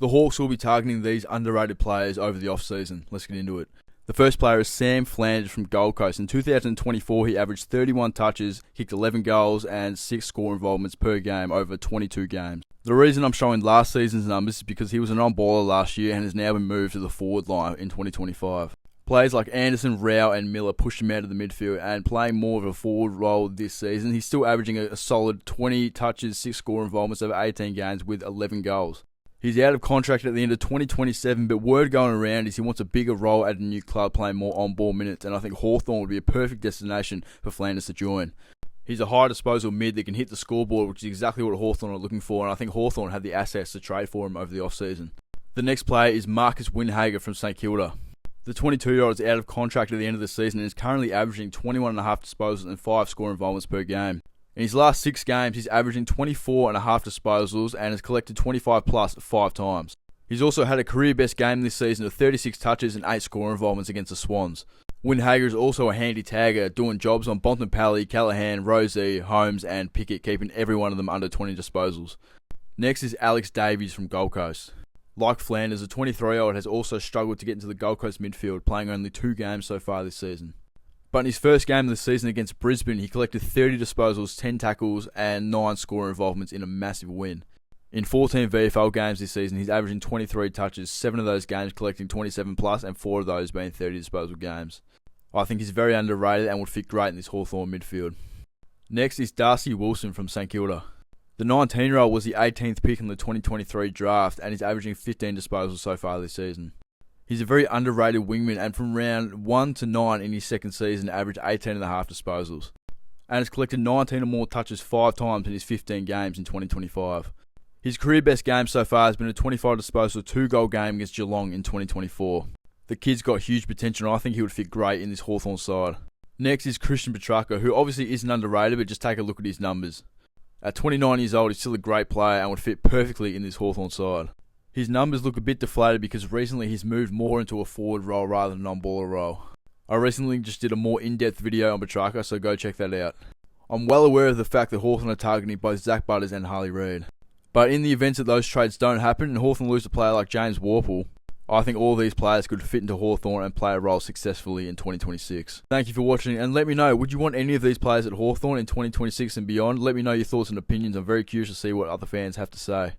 The Hawks will be targeting these underrated players over the off-season. Let's get into it. The first player is Sam Flanders from Gold Coast. In 2024, he averaged 31 touches, kicked 11 goals, and 6 score involvements per game over 22 games. The reason I'm showing last season's numbers is because he was an on-baller last year and has now been moved to the forward line in 2025. Players like Anderson, Rao, and Miller pushed him out of the midfield, and playing more of a forward role this season, he's still averaging a solid 20 touches, 6 score involvements over 18 games with 11 goals. He's out of contract at the end of 2027, but word going around is he wants a bigger role at a new club playing more on-ball minutes, and I think Hawthorn would be a perfect destination for Flanders to join. He's a high disposal mid that can hit the scoreboard, which is exactly what Hawthorn are looking for, and I think Hawthorn have the assets to trade for him over the off-season. The next player is Marcus Windhager from St Kilda. The 22-year-old is out of contract at the end of the season and is currently averaging 21.5 disposals and 5 score involvements per game. In his last 6 games, he's averaging 24.5 disposals and has collected 25 plus 5 times. He's also had a career best game this season of 36 touches and 8 score involvements against the Swans. Windhager is also a handy tagger, doing jobs on Bontempelli, Callaghan, Rosie, Holmes and Pickett, keeping every one of them under 20 disposals. Next is Alex Davies from Gold Coast. Like Flanders, the 23-year-old has also struggled to get into the Gold Coast midfield, playing only 2 games so far this season. But in his first game of the season against Brisbane, he collected 30 disposals, 10 tackles, and 9 score involvements in a massive win. In 14 VFL games this season, he's averaging 23 touches, 7 of those games collecting 27 plus, and 4 of those being 30 disposal games. I think he's very underrated and would fit great in this Hawthorn midfield. Next is Darcy Wilson from St Kilda. The 19-year-old was the 18th pick in the 2023 draft and is averaging 15 disposals so far this season. He's a very underrated wingman, and from round 1 to 9 in his second season averaged 18.5 disposals, and has collected 19 or more touches 5 times in his 15 games in 2025. His career best game so far has been a 25 disposal 2-goal game against Geelong in 2024. The kid's got huge potential and I think he would fit great in this Hawthorn side. Next is Christian Petracca, who obviously isn't underrated, but just take a look at his numbers. At 29 years old, he's still a great player and would fit perfectly in this Hawthorn side. His numbers look a bit deflated because recently he's moved more into a forward role rather than an on-baller role. I recently just did a more in-depth video on Petracca, so go check that out. I'm well aware of the fact that Hawthorn are targeting both Zach Butters and Harley Reid. But in the event that those trades don't happen and Hawthorn lose a player like James Worpel, I think all these players could fit into Hawthorn and play a role successfully in 2026. Thank you for watching, and let me know, would you want any of these players at Hawthorn in 2026 and beyond? Let me know your thoughts and opinions. I'm very curious to see what other fans have to say.